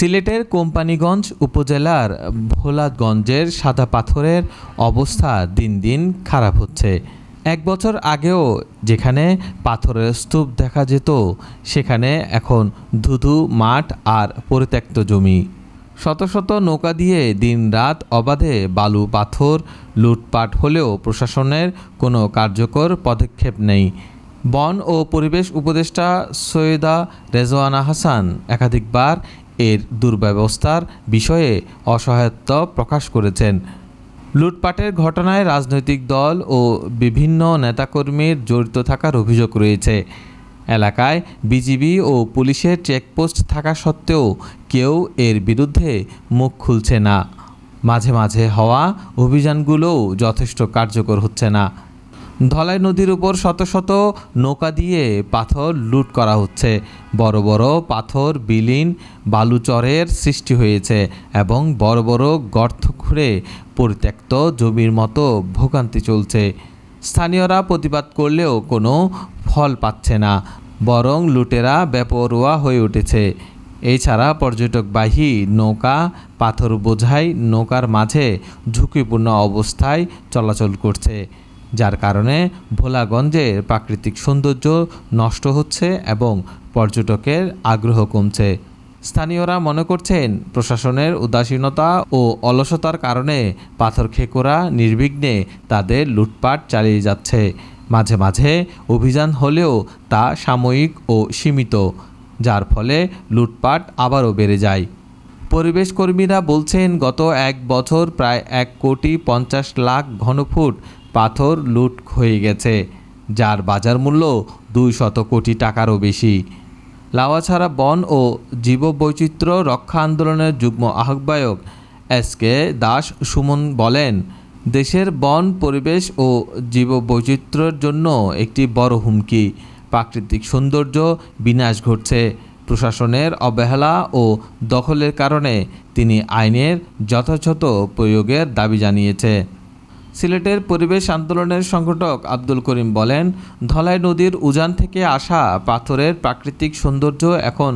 সিলেটের কোম্পানীগঞ্জ উপজেলার ভোলাগঞ্জের সাদা পাথরের অবস্থা দিন দিন খারাপ হচ্ছে। এক বছর আগেও যেখানে পাথরের স্তূপ দেখা যেত, সেখানে এখন ধুধু মাঠ আর পরিত্যক্ত জমি। শত শত নৌকা দিয়ে দিনরাত অবাধে বালু পাথর লুটপাট হলেও প্রশাসনের কোনো কার্যকর পদক্ষেপ নেই। বন ও পরিবেশ উপদেষ্টা সৈয়দা রেজওয়ানা হাসান একাধিকবার এর দুর্ব্যবস্থার বিষয়ে অসহায়ত্ব প্রকাশ করেছেন। লুটপাটের ঘটনায় রাজনৈতিক দল ও বিভিন্ন নেতাকর্মীর জড়িত থাকার অভিযোগ রয়েছে। এলাকায় বিজিবি ও পুলিশের চেকপোস্ট থাকা সত্ত্বেও কেউ এর বিরুদ্ধে মুখ খুলছে না। মাঝে মাঝে হওয়া অভিযানগুলোও যথেষ্ট কার্যকর হচ্ছে না। ধলাই নদীর উপর শত শত নৌকা দিয়ে পাথর লুট করা হচ্ছে। বড় বড় পাথর বিলীন বালুচরের সৃষ্টি হয়েছে এবং বড় বড় গর্ত খুঁড়ে পরিত্যক্ত জমির মতো ভোগান্তি চলছে। স্থানীয়রা প্রতিবাদ করলেও কোনো ফল পাচ্ছে না, বরং লুটেরা বেপরোয়া হয়ে উঠেছে। এছাড়া পর্যটকবাহী নৌকা পাথর বোঝাই নৌকার মাঝে ঝুঁকিপূর্ণ অবস্থায় চলাচল করছে, যার কারণে ভোলাগঞ্জের প্রাকৃতিক সৌন্দর্য নষ্ট হচ্ছে এবং পর্যটকের আগ্রহ কমছে। স্থানীয়রা মনে করছেন প্রশাসনের উদাসীনতা ও অলসতার কারণে পাথর খেকোরা নির্বিঘ্নে তাদের লুটপাট চালিয়ে যাচ্ছে। মাঝে মাঝে অভিযান হলেও তা সাময়িক ও সীমিত, যার ফলে লুটপাট আবারও বেড়ে যায়। পরিবেশ কর্মীরা বলছেন, গত এক বছর প্রায় 1,50,00,000 ঘনফুট পাথর লুট হয়ে গেছে, যার বাজার মূল্য 200 কোটি টাকারও বেশি। লাওয়াছড়া বন ও জীববৈচিত্র্য রক্ষা আন্দোলনের যুগ্ম আহ্বায়ক এসকে দাস সুমন বলেন, দেশের বন পরিবেশ ও জীববৈচিত্র্যের জন্য একটি বড় হুমকি। প্রাকৃতিক সৌন্দর্য বিনাশ ঘটছে। প্রশাসনের অবহেলা ও দখলের কারণে তিনি আইনের যথাযথ প্রয়োগের দাবি জানিয়েছে। সিলেটের পরিবেশ আন্দোলনের সংগঠক আব্দুল করিম বলেন, ধলাই নদীর উজান থেকে আসা পাথরের প্রাকৃতিক সৌন্দর্য এখন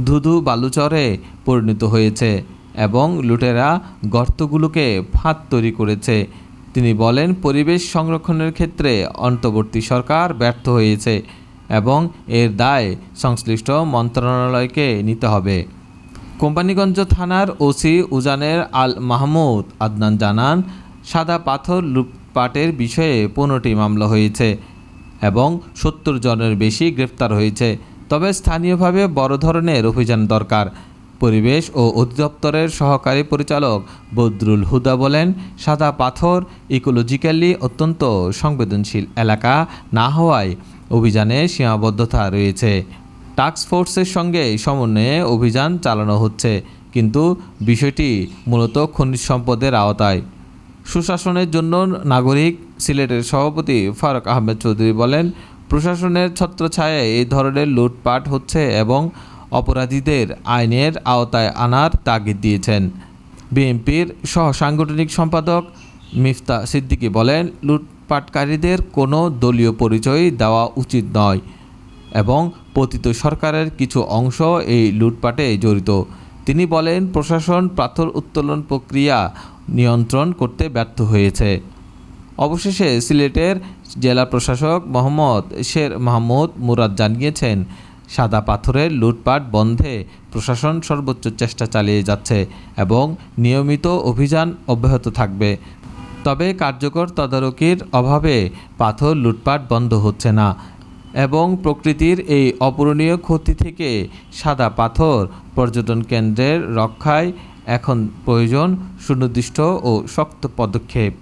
ধুধু বালুচরে পরিণত হয়েছে এবং লুটেরা গর্তগুলোকে ফাঁদ তৈরি করেছে। তিনি বলেন, পরিবেশ সংরক্ষণের ক্ষেত্রে অন্তর্বর্তী সরকার ব্যর্থ হয়েছে এবং এর দায় সংশ্লিষ্ট মন্ত্রণালয়কে নিতে হবে। কোম্পানীগঞ্জ থানার ওসি উজানের আল মাহমুদ আদনান জানান, সাদা পাথর লুটপাটের বিষয়ে 15টি মামলা হয়েছে এবং 70 জনের বেশি গ্রেফতার হয়েছে। তবে স্থানীয়ভাবে বড় ধরনের অভিযান দরকার। পরিবেশ ও অধিদপ্তরের সহকারী পরিচালক বদরুল হুদা বলেন, সাদা পাথর ইকোলজিক্যালি অত্যন্ত সংবেদনশীল এলাকা না হওয়ায় অভিযানে সীমাবদ্ধতা রয়েছে। টাস্ক ফোর্সের সঙ্গে সমন্বয়ে অভিযান চালানো হচ্ছে, কিন্তু বিষয়টি মূলত খনিজ সম্পদের আওতায়। সুশাসনের জন্য নাগরিক সিলেটের সভাপতি ফারুক আহমেদ চৌধুরী বলেন, প্রশাসনের ছত্রছায়ায় এই ধরনের লুটপাট হচ্ছে এবং অপরাধীদের আইনের আওতায় আনার তাগিদ দিয়েছেন। বিএনপির সহ সাংগঠনিক সম্পাদক মিফতা সিদ্দিকী বলেন, লুটপাটকারীদের কোনো দলীয় পরিচয় দেওয়া উচিত নয় এবং পতিত সরকারের কিছু অংশ এই লুটপাটে জড়িত। তিনি বলেন, প্রশাসন পাথর উত্তোলন প্রক্রিয়া নিয়ন্ত্রণ করতে ব্যর্থ হয়েছে। অবশেষে সিলেটের জেলা প্রশাসক মোহাম্মদ শের মাহমুদ মুরাদ জানিয়েছেন, সাদা পাথরের লুটপাট বন্ধে প্রশাসন সর্বোচ্চ চেষ্টা চালিয়ে যাচ্ছে এবং নিয়মিত অভিযান অব্যাহত থাকবে। তবে কার্যকর তদারকির অভাবে পাথর লুটপাট বন্ধ হচ্ছে না এবং প্রকৃতির এই অপূরণীয় ক্ষতি থেকে সাদা পাথর পর্যটন কেন্দ্রের রক্ষায় এখন প্রয়োজন সুনির্দিষ্ট ও শক্ত পদক্ষেপ।